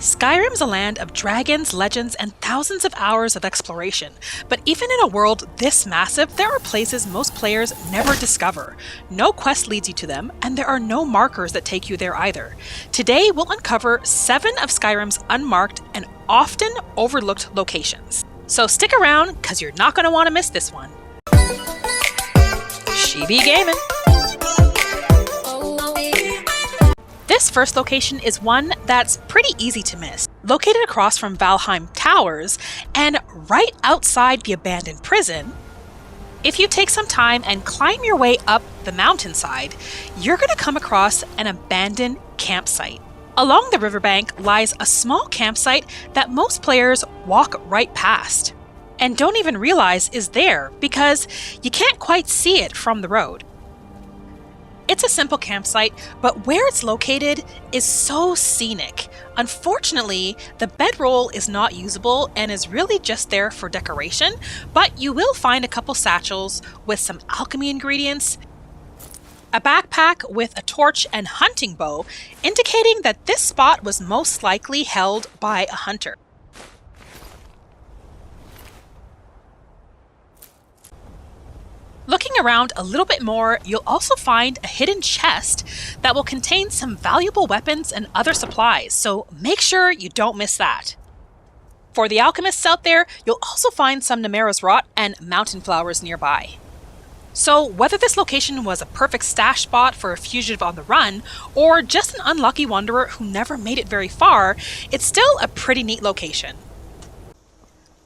Skyrim's a land of dragons, legends, and thousands of hours of exploration, but even in a world this massive, there are places most players never discover. No quest leads you to them, and there are no markers that take you there either. Today, we'll uncover 7 of Skyrim's unmarked and often overlooked locations. So stick around, because you're not going to want to miss this one. She be gaming! This first location is one that's pretty easy to miss. Located across from Valheim Towers and right outside the abandoned prison, if you take some time and climb your way up the mountainside, you're going to come across an abandoned campsite. Along the riverbank lies a small campsite that most players walk right past and don't even realize is there because you can't quite see it from the road. It's a simple campsite, but where it's located is so scenic. Unfortunately, the bedroll is not usable and is really just there for decoration, but you will find a couple satchels with some alchemy ingredients, a backpack with a torch and hunting bow, indicating that this spot was most likely held by a hunter. Looking around a little bit more, you'll also find a hidden chest that will contain some valuable weapons and other supplies, so make sure you don't miss that. For the alchemists out there, you'll also find some Nemera's Rot and mountain flowers nearby. So whether this location was a perfect stash spot for a fugitive on the run, or just an unlucky wanderer who never made it very far, it's still a pretty neat location.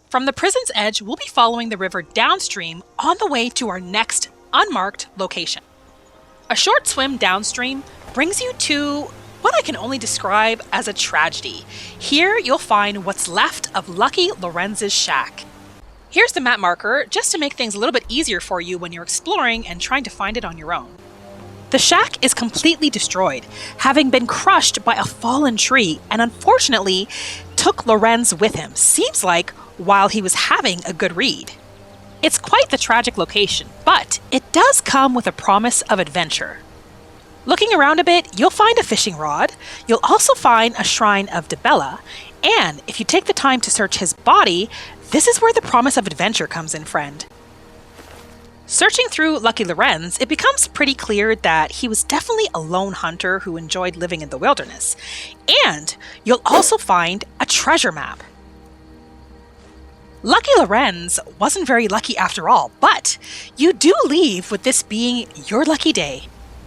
From the prison's edge, we'll be following the river downstream on the way to our next unmarked location. A short swim downstream brings you to what I can only describe as a tragedy. Here you'll find what's left of Lucky Lorenz's shack. Here's the map marker just to make things a little bit easier for you when you're exploring and trying to find it on your own. The shack is completely destroyed, having been crushed by a fallen tree and unfortunately took Lorenz with him. Seems like while he was having a good read. It's quite the tragic location, but it does come with a promise of adventure. Looking around a bit, you'll find a fishing rod, you'll also find a shrine of Dibella, and if you take the time to search his body, this is where the promise of adventure comes in, friend. Searching through Lucky Lorenz, it becomes pretty clear that he was definitely a lone hunter who enjoyed living in the wilderness. And you'll also find a treasure map. Lucky Lorenz wasn't very lucky after all, but you do leave with this being your lucky day.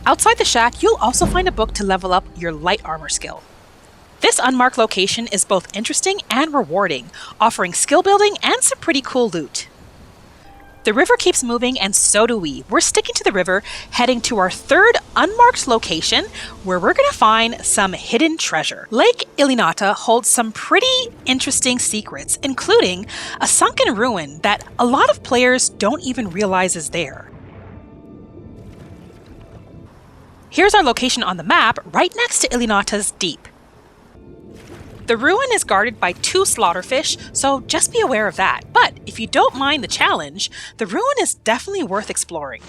Outside the shack, you'll also find a book to level up your light armor skill. This unmarked location is both interesting and rewarding, offering skill building and some pretty cool loot. The river keeps moving and so do we. We're sticking to the river, heading to our third unmarked location where we're going to find some hidden treasure. Lake Ilinata holds some pretty interesting secrets, including a sunken ruin that a lot of players don't even realize is there. Here's our location on the map, right next to Ilinata's Deep. The ruin is guarded by 2 slaughterfish, so just be aware of that. But if you don't mind the challenge, the ruin is definitely worth exploring.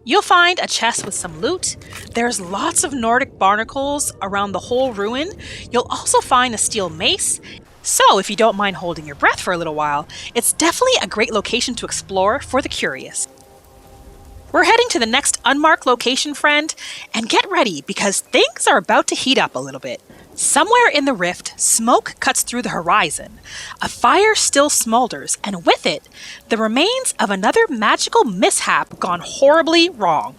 You'll find a chest with some loot. There's lots of Nordic barnacles around the whole ruin. You'll also find a steel mace. So if you don't mind holding your breath for a little while, it's definitely a great location to explore for the curious. We're heading to the next unmarked location, friend, and get ready because things are about to heat up a little bit. Somewhere in the rift, smoke cuts through the horizon. A fire still smolders, and with it, the remains of another magical mishap gone horribly wrong.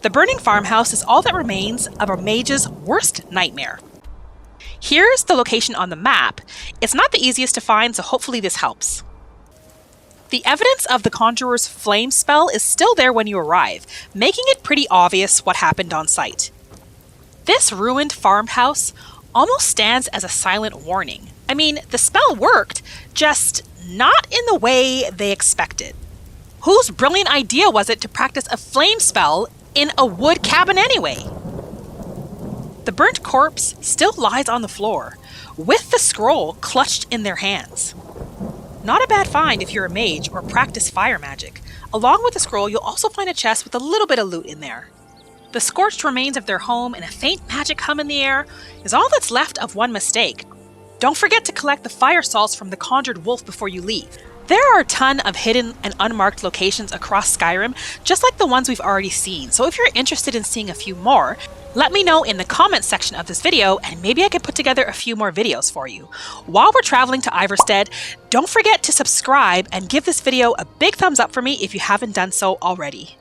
The burning farmhouse is all that remains of a mage's worst nightmare. Here's the location on the map. It's not the easiest to find, so hopefully this helps. The evidence of the conjurer's flame spell is still there when you arrive, making it pretty obvious what happened on site. This ruined farmhouse almost stands as a silent warning. I mean, the spell worked, just not in the way they expected. Whose brilliant idea was it to practice a flame spell in a wood cabin anyway? The burnt corpse still lies on the floor, with the scroll clutched in their hands. Not a bad find if you're a mage or practice fire magic. Along with the scroll, you'll also find a chest with a little bit of loot in there. The scorched remains of their home and a faint magic hum in the air is all that's left of one mistake. don't forget to collect the fire salts from the conjured wolf before you leave. There are a ton of hidden and unmarked locations across Skyrim, just like the ones we've already seen, so if you're interested in seeing a few more, let me know in the comments section of this video and maybe I can put together a few more videos for you. While we're traveling to Ivarstead, don't forget to subscribe and give this video a big thumbs up for me if you haven't done so already.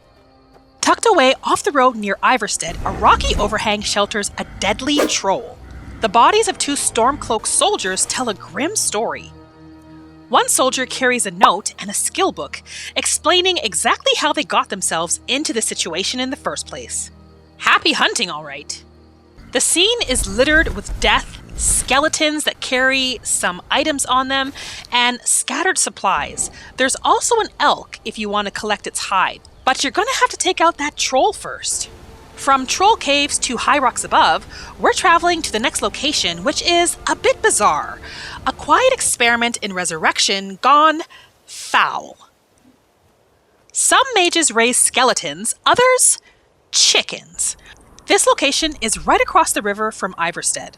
Tucked away off the road near Ivarstead, a rocky overhang shelters a deadly troll. The bodies of two Stormcloak soldiers tell a grim story. One soldier carries a note and a skill book explaining exactly how they got themselves into the situation in the first place. Happy hunting, all right. The scene is littered with death, skeletons that carry some items on them, and scattered supplies. There's also an elk if you want to collect its hide, but you're going to have to take out that troll first. From troll caves to high rocks above, we're traveling to the next location, which is a bit bizarre. A quiet experiment in resurrection gone foul. Some mages raise skeletons, others chickens. This location is right across the river from Ivarstead.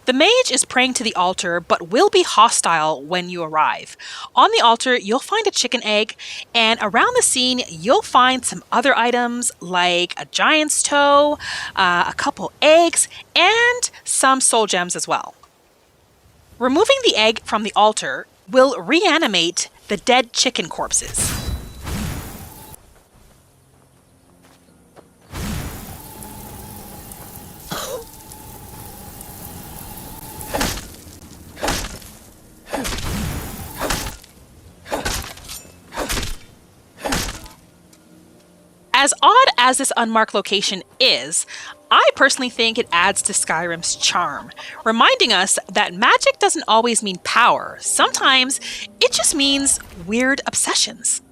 The mage is praying to the altar, but will be hostile when you arrive. On the altar, you'll find a chicken egg, and around the scene, you'll find some other items like a giant's toe, a couple eggs, and some soul gems as well. Removing the egg from the altar will reanimate the dead chicken corpses. As odd as this unmarked location is, I personally think it adds to Skyrim's charm, reminding us that magic doesn't always mean power. Sometimes it just means weird obsessions.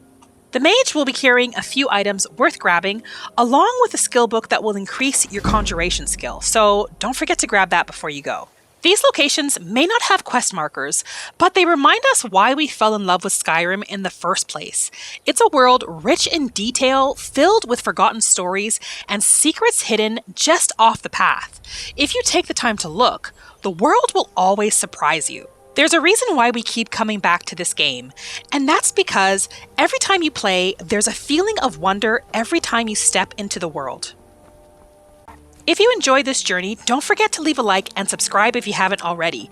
The mage will be carrying a few items worth grabbing, along with a skill book that will increase your conjuration skill, so don't forget to grab that before you go. These locations may not have quest markers, but they remind us why we fell in love with Skyrim in the first place. It's a world rich in detail, filled with forgotten stories, and secrets hidden just off the path. If you take the time to look, the world will always surprise you. There's a reason why we keep coming back to this game, and that's because every time you play, there's a feeling of wonder every time you step into the world. If you enjoyed this journey, don't forget to leave a like and subscribe if you haven't already.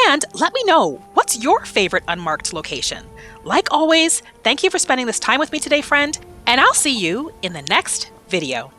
And let me know, what's your favorite unmarked location? Like always, thank you for spending this time with me today, friend, and I'll see you in the next video.